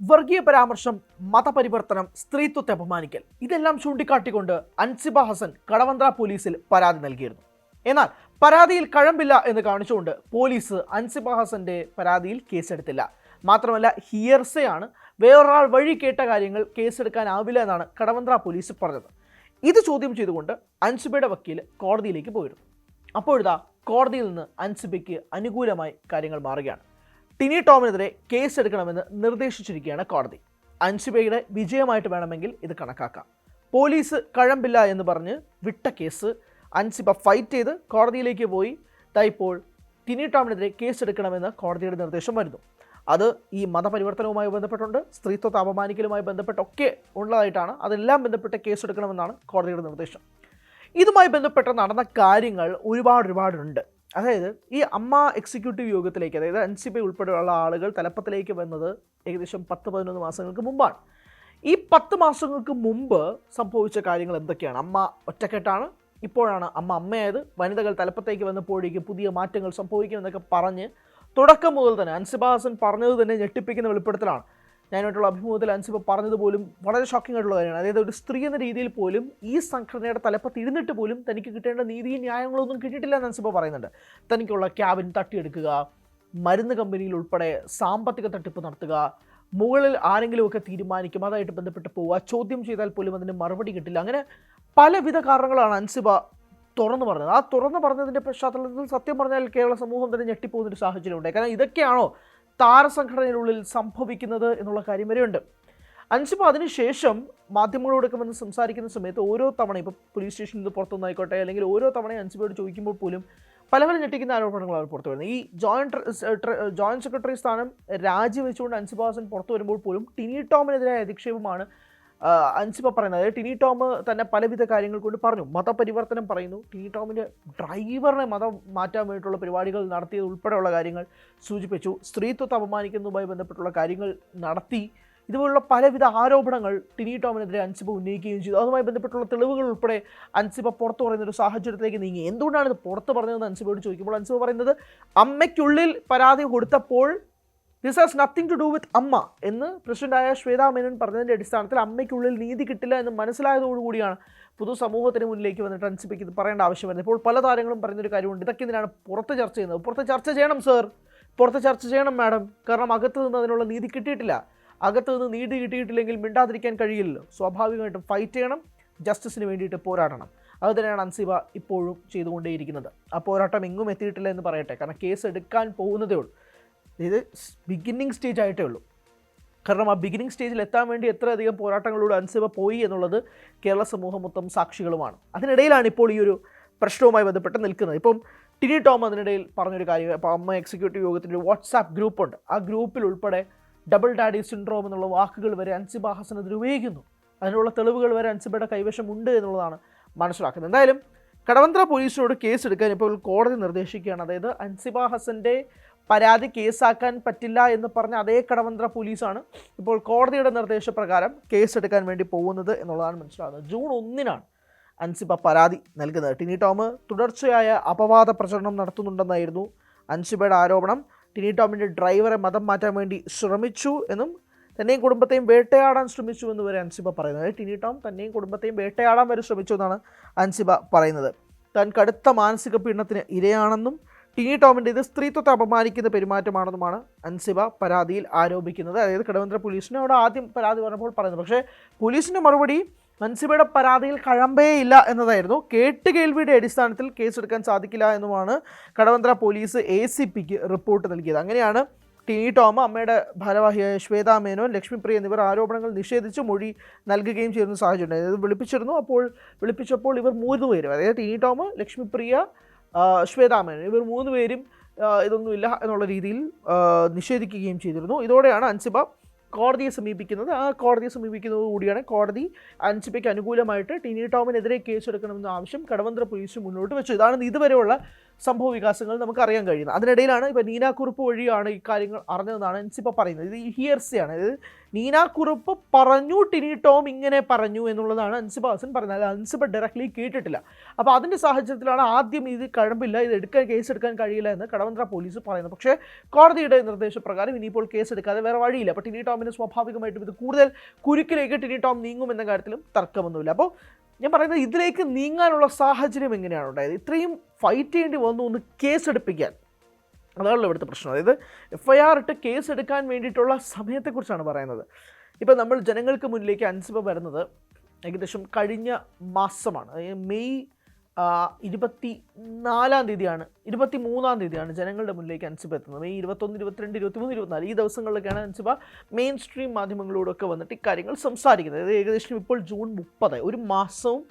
വർഗീയ പരാമർശം, മതപരിവർത്തനം, സ്ത്രീത്വത്തെ അപമാനിക്കൽ ഇതെല്ലാം ചൂണ്ടിക്കാട്ടിക്കൊണ്ട് അൻസിബ ഹസൻ കടവന്ത്ര പോലീസിൽ പരാതി നൽകിയിരുന്നു. എന്നാൽ പരാതിയിൽ കഴമ്പില്ല എന്ന് കാണിച്ചുകൊണ്ട് പോലീസ് അൻസിബ ഹസന്റെ പരാതിയിൽ കേസെടുത്തില്ല. മാത്രമല്ല ഹിയർസേ ആണ്, വേറൊരാൾ വഴി കേട്ട കാര്യങ്ങൾ കേസെടുക്കാനാവില്ല എന്നാണ് കടവന്ത്ര പോലീസ് പറഞ്ഞത്. ഇത് ചോദ്യം ചെയ്തുകൊണ്ട് അൻസിബയുടെ വക്കീൽ കോടതിയിലേക്ക് പോയിരുന്നു. അപ്പോഴിതാ കോടതിയിൽ നിന്ന് അൻസിബയ്ക്ക് അനുകൂലമായി കാര്യങ്ങൾ മാറുകയാണ്. ടിനി ടോമിനെതിരെ കേസെടുക്കണമെന്ന് നിർദ്ദേശിച്ചിരിക്കുകയാണ് കോടതി. അൻസിബയുടെ വിജയമായിട്ട് വേണമെങ്കിൽ ഇത് കണക്കാക്കാം. പോലീസ് കഴമ്പില്ല എന്ന് പറഞ്ഞ് വിട്ട കേസ് അൻസിബ ഫൈറ്റ് ചെയ്ത് കോടതിയിലേക്ക് പോയി ഇപ്പോൾ ടിനി ടോമിനെതിരെ കേസെടുക്കണമെന്ന് കോടതിയുടെ നിർദ്ദേശം വരുന്നു. അത് ഈ മതപരിവർത്തനവുമായി ബന്ധപ്പെട്ടുണ്ട്, സ്ത്രീത്വത്തെ അപമാനിക്കലുമായി ബന്ധപ്പെട്ടൊക്കെ ഉള്ളതായിട്ടാണ്. അതെല്ലാം ബന്ധപ്പെട്ട് കേസെടുക്കണമെന്നാണ് കോടതിയുടെ നിർദ്ദേശം. ഇതുമായി ബന്ധപ്പെട്ട് നടന്ന കാര്യങ്ങൾ ഒരുപാടുണ്ട്. അതായത് ഈ അമ്മ എക്സിക്യൂട്ടീവ് യോഗത്തിലേക്ക്, അതായത് അൻസിബ ഉൾപ്പെടെയുള്ള ആളുകൾ തലപ്പത്തിലേക്ക് വന്നത് ഏകദേശം 10-11 മാസങ്ങൾക്ക് മുമ്പാണ്. ഈ 10 മാസങ്ങൾക്ക് മുമ്പ് സംഭവിച്ച കാര്യങ്ങൾ എന്തൊക്കെയാണ്? അമ്മ ഒറ്റക്കെട്ടാണ്, ഇപ്പോഴാണ് അമ്മയായത്, വനിതകൾ തലപ്പത്തേക്ക് വന്നപ്പോഴേക്ക് പുതിയ മാറ്റങ്ങൾ സംഭവിക്കുമെന്നൊക്കെ പറഞ്ഞ് തുടക്കം മുതൽ തന്നെ അൻസിബ ഹസൻ പറഞ്ഞത് തന്നെ ഞെട്ടിപ്പിക്കുന്ന വെളിപ്പെടുത്തലാണ്. ഞാനായിട്ടുള്ള അഭിമുഖത്തിൽ അൻസിബ പറഞ്ഞതുപോലും വളരെ ഷോക്കിംഗ് ആയിട്ടുള്ള കാര്യമാണ്. അതായത് ഒരു സ്ത്രീ എന്ന രീതിയിൽ പോലും ഈ സംഘടനയുടെ തലപ്പത്ത് ഇരുന്നിട്ട് പോലും തനിക്ക് കിട്ടേണ്ട നീതിയും ന്യായങ്ങളൊന്നും കിട്ടിയിട്ടില്ല എന്ന് അൻസിബ പറയുന്നുണ്ട്. തനിക്കുള്ള ക്യാബിൻ തട്ടിയെടുക്കുക, മരുന്ന് കമ്പനിയിൽ ഉൾപ്പെടെ സാമ്പത്തിക തട്ടിപ്പ് നടത്തുക, മുകളിൽ ആരെങ്കിലുമൊക്കെ തീരുമാനിക്കും, അതായിട്ട് ബന്ധപ്പെട്ട് പോവുക, ചോദ്യം ചെയ്താൽ പോലും അതിന് മറുപടി കിട്ടില്ല. അങ്ങനെ പലവിധ കാരണങ്ങളാണ് അൻസിബ തുറന്നു പറഞ്ഞത്. ആ തുറന്നു പറഞ്ഞതിൻ്റെ പശ്ചാത്തലത്തിൽ സത്യം പറഞ്ഞാൽ കേരള സമൂഹം തന്നെ ഞെട്ടിപ്പോകുന്നൊരു സാഹചര്യം ഉണ്ടായി. കാരണം ഇതൊക്കെയാണോ താരസംഘടനയിലുള്ളിൽ സംഭവിക്കുന്നത് എന്നുള്ള കാര്യം വരെയുണ്ട്. അൻസിബ അതിനുശേഷം മാധ്യമങ്ങളോടൊക്കെ വന്ന് സംസാരിക്കുന്ന സമയത്ത് ഓരോ തവണ ഇപ്പോൾ പോലീസ് സ്റ്റേഷനിൽ നിന്ന് പുറത്തുനിന്നായിക്കോട്ടെ, അല്ലെങ്കിൽ ഓരോ തവണയും അൻസിബയോട് ചോദിക്കുമ്പോൾ പോലും പല ഞെട്ടിക്കുന്ന ആരോപണങ്ങളാണ് പുറത്തു വരുന്നത്. ഈ ജോയിന്റ് സെക്രട്ടറി സ്ഥാനം രാജിവെച്ചുകൊണ്ട് അൻസിബ ഹസൻ പുറത്തു വരുമ്പോൾ പോലും ടിനി ടോമിനെതിരായ അധിക്ഷേപമാണ് അൻസിബ പറയുന്നത്. അതായത് ടിനി ടോം തന്നെ പലവിധ കാര്യങ്ങൾ കൊണ്ട് പറഞ്ഞു. മതപരിവർത്തനം പറയുന്നു, ടിനി ടോമിൻ്റെ ഡ്രൈവറിനെ മതം മാറ്റാൻ വേണ്ടിയിട്ടുള്ള പരിപാടികൾ നടത്തിയത് ഉൾപ്പെടെയുള്ള കാര്യങ്ങൾ സൂചിപ്പിച്ചു. സ്ത്രീത്വത്തെ അപമാനിക്കുന്നതുമായി ബന്ധപ്പെട്ടുള്ള കാര്യങ്ങൾ നടത്തി. ഇതുപോലുള്ള പലവിധ ആരോപണങ്ങൾ ടിനി ടോമിനെതിരെ അൻസിബ ഉന്നയിക്കുകയും ചെയ്തു. അതുമായി ബന്ധപ്പെട്ടുള്ള തെളിവുകൾ ഉൾപ്പെടെ അൻസിബ പുറത്തു പറയുന്നൊരു സാഹചര്യത്തിലേക്ക് നീങ്ങി. എന്തുകൊണ്ടാണ് ഇത് പുറത്ത് പറഞ്ഞതെന്ന് അൻസിബയോട് ചോദിക്കുമ്പോൾ അൻസിബ പറയുന്നത്, അമ്മയ്ക്കുള്ളിൽ പരാതി കൊടുത്തപ്പോൾ this has nothing to do with AMMA എന്ന് പ്രസിഡന്റായ ശ്വേതാ മേനോൻ പറഞ്ഞതിൻ്റെ അടിസ്ഥാനത്തിൽ അമ്മയ്ക്കുള്ളിൽ നീതി കിട്ടില്ല എന്ന് മനസ്സിലായതോടുകൂടിയാണ് പൊതുസമൂഹത്തിന് മുന്നിലേക്ക് വന്നിട്ട് അൻസിബയ്ക്ക് ഇത് പറയേണ്ട ആവശ്യം വരുന്നത്. ഇപ്പോൾ പല താരങ്ങളും പറയുന്നൊരു കാര്യമുണ്ട്, ഇതൊക്കെ ഇതിനാണ് പുറത്ത് ചർച്ച ചെയ്യുന്നത്. പുറത്ത് ചർച്ച ചെയ്യണം സർ, പുറത്ത് ചർച്ച ചെയ്യണം മാഡം, കാരണം അകത്ത് നിന്ന് അതിനുള്ള നീതി കിട്ടിയിട്ടില്ല. അകത്ത് നിന്ന് നീതി കിട്ടിയിട്ടില്ലെങ്കിൽ മിണ്ടാതിരിക്കാൻ കഴിയില്ലല്ലോ. സ്വാഭാവികമായിട്ടും ഫൈറ്റ് ചെയ്യണം, ജസ്റ്റിസിന് വേണ്ടിയിട്ട് പോരാടണം. അത് തന്നെയാണ് അൻസിബ ഇപ്പോഴും ചെയ്തുകൊണ്ടേയിരിക്കുന്നത്. ആ പോരാട്ടം എങ്ങും എത്തിയിട്ടില്ല എന്ന് പറയട്ടെ, കാരണം കേസ് എടുക്കാൻ പോകുന്നതേ ഉള്ളൂ. ഇത് ബിഗിന്നിങ് സ്റ്റേജ് ആയിട്ടേ ഉള്ളൂ. കാരണം ആ ബിഗിന്നിങ് സ്റ്റേജിൽ എത്താൻ വേണ്ടി എത്രയധികം പോരാട്ടങ്ങളിലൂടെ അൻസിബ പോയി എന്നുള്ളത് കേരള സമൂഹം മൊത്തം സാക്ഷികളുമാണ്. അതിനിടയിലാണ് ഇപ്പോൾ ഈ ഒരു പ്രശ്നവുമായി ബന്ധപ്പെട്ട് നിൽക്കുന്നത്. ഇപ്പം ടിനി ടോം അതിനിടയിൽ പറഞ്ഞൊരു കാര്യം, ഇപ്പോൾ അമ്മ എക്സിക്യൂട്ടീവ് യോഗത്തിൻ്റെ വാട്സാപ്പ് ഗ്രൂപ്പുണ്ട്, ആ ഗ്രൂപ്പിൽ ഉൾപ്പെടെ ഡബിൾ ഡാഡി സിൻഡ്രോം എന്നുള്ള വാക്കുകൾ വരെ അൻസിബ ഹസനെതിരെ ഉപയോഗിക്കുന്നു. അതിനുള്ള തെളിവുകൾ വരെ അൻസിബയുടെ കൈവശമുണ്ട് എന്നുള്ളതാണ് മനസ്സിലാക്കുന്നത്. എന്തായാലും കടവന്ത്ര പോലീസിനോട് കേസെടുക്കാൻ ഇപ്പോൾ കോടതി നിർദ്ദേശിക്കുകയാണ്. അതായത് അൻസിബ ഹസൻ്റെ പരാതി കേസാക്കാൻ പറ്റില്ല എന്ന് പറഞ്ഞ അതേ കടവന്ത്ര പോലീസാണ് ഇപ്പോൾ കോടതിയുടെ നിർദ്ദേശപ്രകാരം കേസെടുക്കാൻ വേണ്ടി പോകുന്നത് എന്നുള്ളതാണ് മനസ്സിലാകുന്നത്. ജൂൺ 1-നാണ് അൻസിബ പരാതി നൽകുന്നത്. ടിനി ടോം തുടർച്ചയായ അപവാദ പ്രചരണം നടത്തുന്നുണ്ടെന്നായിരുന്നു അൻസിബയുടെ ആരോപണം. ടിനി ടോമിൻ്റെ ഡ്രൈവറെ മതം മാറ്റാൻ വേണ്ടി ശ്രമിച്ചു എന്നും തന്നെയും കുടുംബത്തെയും വേട്ടയാടാൻ ശ്രമിച്ചു എന്ന് വരെ അൻസിബ പറയുന്നത്. ടിനി ടോം തന്നെയും കുടുംബത്തെയും വേട്ടയാടാൻ വരെ ശ്രമിച്ചു എന്നാണ് അൻസിബ പറയുന്നത്. താൻ കടുത്ത മാനസിക പീഡനത്തിന് ഇരയാണെന്നും ടിനി ടോമിൻ്റെ ഇത് സ്ത്രീത്വത്തെ അപമാനിക്കുന്ന പെരുമാറ്റമാണെന്നുമാണ് അൻസിബ പരാതിയിൽ ആരോപിക്കുന്നത്. അതായത് കടവന്ത്ര പോലീസിന് അവിടെ ആദ്യം പരാതി പറഞ്ഞപ്പോൾ പറയുന്നത്. പക്ഷേ പോലീസിൻ്റെ മറുപടി അൻസിബയുടെ പരാതിയിൽ കഴമ്പേയില്ല എന്നതായിരുന്നു. കേട്ടുകേൾവിയുടെ അടിസ്ഥാനത്തിൽ കേസെടുക്കാൻ സാധിക്കില്ല എന്നുമാണ് കടവന്ത്ര പോലീസ് ACPക്ക് റിപ്പോർട്ട് നൽകിയത്. അങ്ങനെയാണ് ടിനി ടോം, അമ്മയുടെ ഭാരവാഹിയായ ശ്വേതാ മേനോൻ, ലക്ഷ്മിപ്രിയ എന്നിവർ ആരോപണങ്ങൾ നിഷേധിച്ച് മൊഴി നൽകുകയും ചെയ്യുന്ന സാഹചര്യം. അതായത് വിളിപ്പിച്ചപ്പോൾ ഇവർ 3 പേരും, അതായത് ടിനി ടോം, ലക്ഷ്മിപ്രിയ, ശ്വേതാ മേനോൻ, ഇവർ 3 പേരും ഇതൊന്നുമില്ല എന്നുള്ള രീതിയിൽ നിഷേധിക്കുകയും ചെയ്തിരുന്നു. ഇതോടെയാണ് അൻസിബ കോടതിയെ സമീപിക്കുന്നത്. ആ കോടതിയെ സമീപിക്കുന്നതോടുകൂടിയാണ് കോടതി അൻസിബയ്ക്ക് അനുകൂലമായിട്ട് ടിനി ടോമിനെതിരെ കേസെടുക്കണമെന്ന ആവശ്യം കടവന്ത്ര പോലീസ് മുന്നോട്ട് വെച്ചു. ഇതാണ് ഇതുവരെയുള്ള സംഭവ വികാസങ്ങൾ നമുക്ക് അറിയാൻ കഴിയുന്നത്. അതിനിടയിലാണ് ഇപ്പോൾ നീന കുറുപ്പ് വഴിയാണ് ഈ കാര്യങ്ങൾ അറിഞ്ഞതെന്നാണ് അൻസിബ പറയുന്നത്. ഇത് ഹിയർസിയാണ്. ഇത് നീന കുറുപ്പ് പറഞ്ഞു ടിനി ടോം ഇങ്ങനെ പറഞ്ഞു എന്നുള്ളതാണ് അൻസിബ ഹസൻ പറയുന്നത്. അൻസിബ ഡയറക്ട്ലി കേട്ടിട്ടില്ല. അപ്പോൾ അതിൻ്റെ സാഹചര്യത്തിലാണ് ആദ്യം ഇത് കഴമ്പില്ല, ഇത് കേസെടുക്കാൻ കഴിയില്ല എന്ന് കടവന്ത്ര പോലീസ് പറയുന്നത്. പക്ഷേ കോടതിയുടെ നിർദ്ദേശപ്രകാരം ഇനിയിപ്പോൾ കേസെടുക്കാതെ വേറെ വഴിയില്ല. അപ്പോൾ ടിനി ടോമിന് സ്വാഭാവികമായിട്ടും ഇത് കൂടുതൽ കുരുക്കിലേക്ക് ടിനി ടോം നീങ്ങുമെന്ന കാര്യത്തിലും തർക്കമൊന്നുമില്ല. അപ്പോൾ ഞാൻ പറയുന്നത് ഇതിലേക്ക് നീങ്ങാനുള്ള സാഹചര്യം എങ്ങനെയാണ് ഉണ്ടായത്? ഇത്രയും ഫൈറ്റ് ചെയ്യേണ്ടി വന്നു ഒന്ന് കേസെടുപ്പിക്കാൻ. അതാണല്ലോ ഇവിടുത്തെ പ്രശ്നം. അതായത് FIR ഇട്ട് കേസെടുക്കാൻ വേണ്ടിയിട്ടുള്ള സമയത്തെക്കുറിച്ചാണ് പറയുന്നത്. ഇപ്പം നമ്മൾ ജനങ്ങൾക്ക് മുന്നിലേക്ക് അൻസിബ വരുന്നത് ഏകദേശം കഴിഞ്ഞ മാസമാണ്. മെയ് 24-ാം തീയതിയാണ്, 23-ാം തീയതിയാണ് ജനങ്ങളുടെ മുന്നിലേക്ക് അൻസിബ എത്തുന്നത്. മെയ് 21, 22, 23, 24 ഈ ദിവസങ്ങളിലൊക്കെയാണ് അൻസിബ മെയിൻ സ്ട്രീം മാധ്യമങ്ങളോടൊക്കെ വന്നിട്ട് ഇക്കാര്യങ്ങൾ സംസാരിക്കുന്നത്. അത് ഏകദേശം ഇപ്പോൾ ജൂൺ 30, ഒരു മാസവും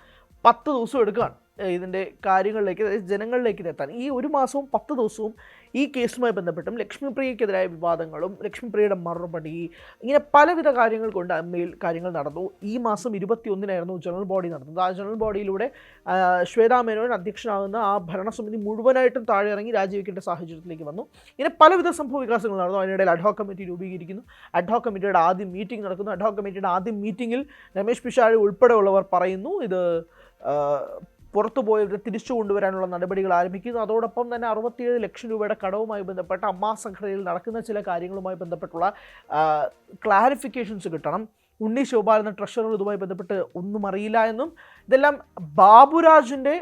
10 ദിവസവും എടുക്കുകയാണ് ഇതിൻ്റെ കാര്യങ്ങളിലേക്ക്, ജനങ്ങളിലേക്ക് എത്താൻ. ഈ ഒരു മാസവും 10 ദിവസവും ഈ കേസുമായി ബന്ധപ്പെട്ടും ലക്ഷ്മിപ്രിയക്കെതിരായ വിവാദങ്ങളും ലക്ഷ്മിപ്രിയയുടെ മറുപടി, ഇങ്ങനെ പലവിധ കാര്യങ്ങൾ കൊണ്ട് അമ്മയിൽ കാര്യങ്ങൾ നടന്നു. ഈ മാസം 21-നായിരുന്നു ജനറൽ ബോഡി നടന്നത്. ആ ജനറൽ ബോഡിയിലൂടെ ശ്വേതാ മേനോൻ അധ്യക്ഷനാകുന്ന ആ ഭരണസമിതി മുഴുവനായിട്ടും താഴെ ഇറങ്ങി രാജിവെക്കേണ്ട സാഹചര്യത്തിലേക്ക് വന്നു. ഇങ്ങനെ പലവിധ സംഭവ വികാസങ്ങൾ നടന്നു. അതിനിടയിൽ അഡ്ഹോക് കമ്മിറ്റി രൂപീകരിക്കുന്നു. അഡ്ഹോക് കമ്മിറ്റിയുടെ ആദ്യം മീറ്റിംഗ് നടക്കുന്നു. അഡ്ഹോക് കമ്മിറ്റിയുടെ ആദ്യം മീറ്റിങ്ങിൽ രമേശ് പിഷാരടി ഉൾപ്പെടെയുള്ളവർ പറയുന്നു ഇത് പുറത്തു പോയവരെ തിരിച്ചു കൊണ്ടുവരാനുള്ള നടപടികൾ ആരംഭിക്കുന്നു. അതോടൊപ്പം തന്നെ 67 ലക്ഷം രൂപയുടെ കടവുമായി ബന്ധപ്പെട്ട അമ്മാ സംഘടനയിൽ നടക്കുന്ന ചില കാര്യങ്ങളുമായി ബന്ധപ്പെട്ടുള്ള ക്ലാരിഫിക്കേഷൻസ് കിട്ടണം. ഉണ്ണി ശോഭാരൻ ട്രഷറർ ഇതുമായി ബന്ധപ്പെട്ട് ഒന്നും അറിയില്ല എന്നും, ഇതെല്ലാം ബാബുരാജിൻ്റെ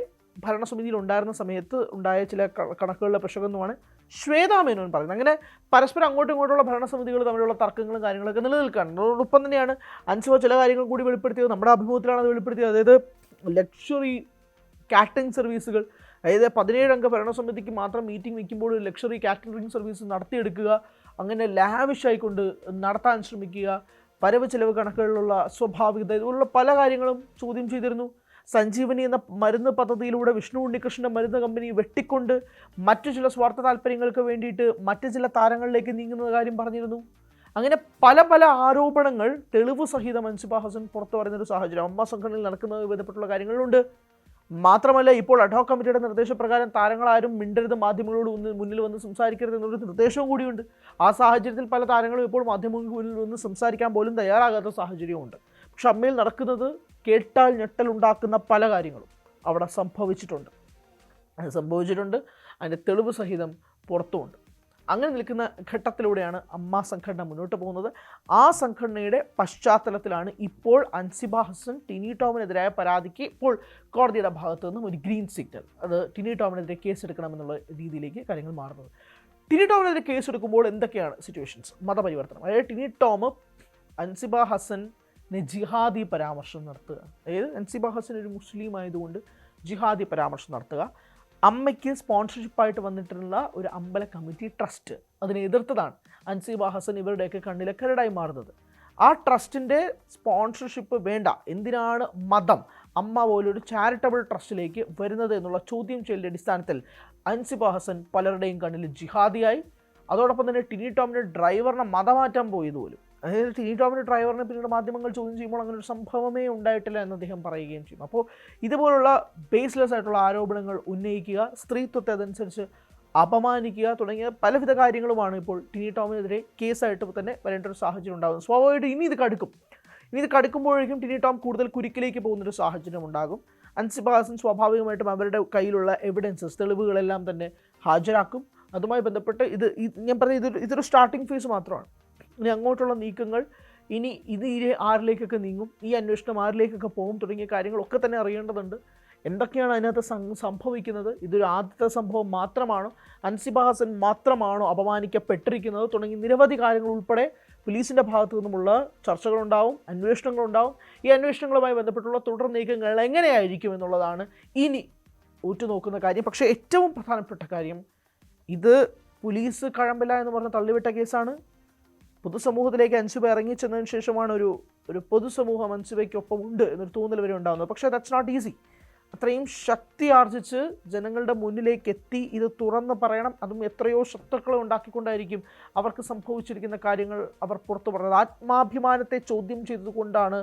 ഭരണസമിതിയിൽ ഉണ്ടായിരുന്ന സമയത്ത് ഉണ്ടായ ചില കണക്കുകളുടെ പ്രശ്നമെന്നുമാണ് ശ്വേതാ മേനോൻ പറയുന്നത്. അങ്ങനെ പരസ്പരം അങ്ങോട്ടും ഇങ്ങോട്ടുള്ള ഭരണസമിതികൾ തമ്മിലുള്ള തർക്കങ്ങളും കാര്യങ്ങളൊക്കെ നിലനിൽക്കുകയാണ്. അതോടൊപ്പം തന്നെയാണ് അൻസിബ ചില കാര്യങ്ങൾ കൂടി വെളിപ്പെടുത്തിയത്. നമ്മുടെ അഭിമുഖത്തിലാണ് അത് വെളിപ്പെടുത്തിയത്. അതായത് ലക്ഷറി കാറ്ററിംഗ് സർവീസുകൾ, അതായത് 17 അംഗ ഭരണസമിതിക്ക് മാത്രം മീറ്റിംഗ് വയ്ക്കുമ്പോൾ ലക്ഷറി കാറ്ററിംഗ് സർവീസ് നടത്തിയെടുക്കുക, അങ്ങനെ ലാവിഷായിക്കൊണ്ട് നടത്താൻ ശ്രമിക്കുക, വരവ് ചെലവ് കണക്കുകളിലുള്ള സ്വാഭാവികത, ഇതുപോലുള്ള പല കാര്യങ്ങളും ചോദ്യം ചെയ്തിരുന്നു. സഞ്ജീവനി എന്ന മരുന്ന് പദ്ധതിയിലൂടെ വിഷ്ണു ഉണ്ണികൃഷ്ണൻ്റെ മരുന്ന് കമ്പനി വെട്ടിക്കൊണ്ട് മറ്റു ചില സ്വാർത്ഥ താല്പര്യങ്ങൾക്ക് വേണ്ടിയിട്ട് മറ്റു ചില താരങ്ങളിലേക്ക് നീങ്ങുന്ന കാര്യം പറഞ്ഞിരുന്നു. അങ്ങനെ പല പല ആരോപണങ്ങൾ തെളിവ് സഹിതം അൻസിബ ഹസൻ പുറത്തു പറയുന്നൊരു സാഹചര്യം അമ്മ സംഘടനയിൽ നടക്കുന്നതുമായി ബന്ധപ്പെട്ടുള്ള കാര്യങ്ങളുണ്ട്. മാത്രമല്ല ഇപ്പോൾ അഡ്ഹോക് കമ്മിറ്റിയുടെ നിർദ്ദേശപ്രകാരം താരങ്ങളാരും മിണ്ടരുത്, മാധ്യമങ്ങളോട് മുന്നിൽ വന്ന് സംസാരിക്കരുത് എന്നൊരു നിർദ്ദേശവും കൂടിയുണ്ട്. ആ സാഹചര്യത്തിൽ പല താരങ്ങളും ഇപ്പോൾ മാധ്യമങ്ങൾക്ക് മുന്നിൽ വന്ന് സംസാരിക്കാൻ പോലും തയ്യാറാകാത്ത സാഹചര്യമുണ്ട്. പക്ഷെ അമ്മയിൽ നടക്കുന്നത് കേട്ടാൽ ഞെട്ടലുണ്ടാക്കുന്ന പല കാര്യങ്ങളും അവിടെ സംഭവിച്ചിട്ടുണ്ട്. അതിൻ്റെ തെളിവ് സഹിതം പുറത്തുമുണ്ട്. അങ്ങനെ നിൽക്കുന്ന ഘട്ടത്തിലൂടെയാണ് അമ്മ സംഘടന മുന്നോട്ട് പോകുന്നത്. ആ സംഘടനയുടെ പശ്ചാത്തലത്തിലാണ് ഇപ്പോൾ അൻസിബ ഹസൻ ടിനി ടോമിനെതിരായ പരാതിക്ക് ഇപ്പോൾ കോടതിയുടെ ഭാഗത്തു നിന്നും ഒരു ഗ്രീൻ സിഗ്നൽ, അത് ടിനി ടോമിനെതിരെ കേസെടുക്കണമെന്നുള്ള രീതിയിലേക്ക് കാര്യങ്ങൾ മാറുന്നത്. ടിനി ടോമിനെതിരെ കേസെടുക്കുമ്പോൾ എന്തൊക്കെയാണ് സിറ്റുവേഷൻസ്? മതപരിവർത്തനം, അതായത് ടിനി ടോം അൻസിബ ഹസനെ ജിഹാദി പരാമർശം നടത്തുക, അതായത് അൻസിബ ഹസൻ ഒരു മുസ്ലിം ആയതുകൊണ്ട് ജിഹാദി പരാമർശം നടത്തുക, അമ്മയ്ക്ക് സ്പോൺസർഷിപ്പായിട്ട് വന്നിട്ടുള്ള ഒരു അമ്പല കമ്മിറ്റി ട്രസ്റ്റ്, അതിനെ എതിർത്തതാണ് അൻസിബ ഹസൻ ഇവരുടെയൊക്കെ കണ്ണിലെ കരടായി മാറുന്നത്. ആ ട്രസ്റ്റിൻ്റെ സ്പോൺസർഷിപ്പ് വേണ്ട, എന്തിനാണ് മതം അമ്മ പോലൊരു ചാരിറ്റബിൾ ട്രസ്റ്റിലേക്ക് വരുന്നത് എന്നുള്ള ചോദ്യം ചെയ്യലിൻ്റെ അടിസ്ഥാനത്തിൽ അൻസിബ ഹസൻ പലരുടെയും കണ്ണിൽ ജിഹാദിയായി. അതോടൊപ്പം തന്നെ ടിനി ടോമിൻ്റെ ഡ്രൈവറിനെ മതമാറ്റാൻ പോയതുപോലും, അതായത് ടിനി ടോമിൻ്റെ ഡ്രൈവറിനെ പിന്നീട് മാധ്യമങ്ങൾ ചോദ്യം ചെയ്യുമ്പോൾ അങ്ങനെ ഒരു സംഭവമേ ഉണ്ടായിട്ടില്ല എന്ന് അദ്ദേഹം പറയുകയും ചെയ്യും. അപ്പോൾ ഇതുപോലുള്ള ബേസ്ലെസ് ആയിട്ടുള്ള ആരോപണങ്ങൾ ഉന്നയിക്കുക, സ്ത്രീത്വത്തെ അതനുസരിച്ച് അപമാനിക്കുക തുടങ്ങിയ പലവിധ കാര്യങ്ങളുമാണ് ഇപ്പോൾ ടിനി ടോമിനെതിരെ കേസായിട്ട് തന്നെ വരേണ്ട ഒരു സാഹചര്യം ഉണ്ടാകും. സ്വാഭാവികമായിട്ട് ഇനി ഇത് കടുക്കുമ്പോഴേക്കും ടിനി ടോം കൂടുതൽ കുരുക്കിലേക്ക് പോകുന്നൊരു സാഹചര്യം ഉണ്ടാകും. അൻസിബ ഹസൻ സ്വാഭാവികമായിട്ടും അവരുടെ കയ്യിലുള്ള എവിഡൻസസ്, തെളിവുകളെല്ലാം തന്നെ ഹാജരാക്കും. അതുമായി ബന്ധപ്പെട്ട് ഞാൻ പറഞ്ഞ ഇതൊരു സ്റ്റാർട്ടിംഗ് ഫേസ് മാത്രമാണ്. ഇനി അങ്ങോട്ടുള്ള നീക്കങ്ങൾ, ഇനി ഇത് ആരിലേക്കൊക്കെ നീങ്ങും, ഈ അന്വേഷണം ആരിലേക്കൊക്കെ പോകും തുടങ്ങിയ കാര്യങ്ങളൊക്കെ തന്നെ അറിയേണ്ടതുണ്ട്. എന്തൊക്കെയാണ് അതിനകത്ത് സംഭവിക്കുന്നത്? ഇതൊരു ആദ്യത്തെ സംഭവം മാത്രമാണോ? അൻസിബ ഹസൻ മാത്രമാണോ അപമാനിക്കപ്പെട്ടിരിക്കുന്നത്? തുടങ്ങി നിരവധി കാര്യങ്ങൾ ഉൾപ്പെടെ പോലീസിൻ്റെ ഭാഗത്തു നിന്നുമുള്ള ചർച്ചകളുണ്ടാവും, അന്വേഷണങ്ങളുണ്ടാവും. ഈ അന്വേഷണങ്ങളുമായി ബന്ധപ്പെട്ടുള്ള തുടർ നീക്കങ്ങൾ എങ്ങനെയായിരിക്കും എന്നുള്ളതാണ് ഇനി ഉറ്റുനോക്കുന്ന കാര്യം. പക്ഷേ ഏറ്റവും പ്രധാനപ്പെട്ട കാര്യം, ഇത് പോലീസ് കഴമ്പില്ല എന്ന് പറഞ്ഞ് തള്ളിവിട്ട കേസാണ്. പൊതുസമൂഹത്തിലേക്ക് അൻസിബ ഇറങ്ങിച്ചെന്നതിന് ശേഷമാണ് ഒരു പൊതുസമൂഹം അൻസിബയ്ക്കൊപ്പം ഉണ്ട് എന്നൊരു തോന്നൽ വരെ ഉണ്ടാകുന്നത്. പക്ഷേ ദാറ്റ്സ് നോട്ട് ഈസി. അത്രയും ശക്തി ആർജിച്ച് ജനങ്ങളുടെ മുന്നിലേക്ക് എത്തി ഇത് തുറന്ന് പറയണം. അതും എത്രയോ ശത്രുക്കളെ ഉണ്ടാക്കിക്കൊണ്ടായിരിക്കും അവർക്ക് സംഭവിച്ചിരിക്കുന്ന കാര്യങ്ങൾ അവർ പുറത്തു പറഞ്ഞത്. ആത്മാഭിമാനത്തെ ചോദ്യം ചെയ്തതുകൊണ്ടാണ്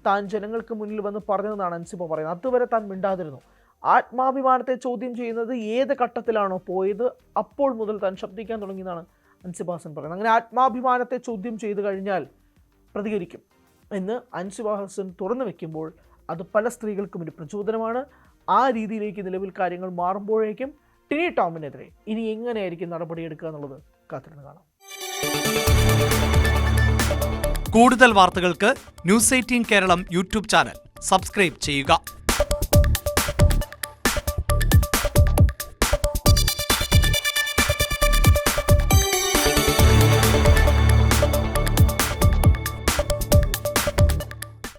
താൻ ജനങ്ങൾക്ക് മുന്നിൽ വന്ന് പറഞ്ഞതെന്നാണ് അൻസിബ പറയുന്നത്. അതുവരെ താൻ മിണ്ടാതിരുന്നു. ആത്മാഭിമാനത്തെ ചോദ്യം ചെയ്യുന്നത് ഏത് ഘട്ടത്തിലാണോ പോയത് അപ്പോൾ മുതൽ താൻ ശബ്ദിക്കാൻ തുടങ്ങിയെന്നാണ് അൻസിബ ഹസൻ പറയുന്നത്. അങ്ങനെ ആത്മാഭിമാനത്തെ ചോദ്യം ചെയ്തു കഴിഞ്ഞാൽ പ്രതികരിക്കും എന്ന് അൻസിബ ഹസൻ തുറന്നു വെക്കുമ്പോൾ അത് പല സ്ത്രീകൾക്കും ഒരു പ്രചോദനമാണ്. ആ രീതിയിലേക്ക് നിലവിൽ കാര്യങ്ങൾ മാറുമ്പോഴേക്കും ടിനി ടോമിനെതിരെ ഇനി എങ്ങനെയായിരിക്കും നടപടിയെടുക്കുക എന്നുള്ളത് കാത്തിരുന്ന് കാണാം. കൂടുതൽ വാർത്തകൾക്ക് News 18 Keralam YouTube channel subscribe ചെയ്യുക.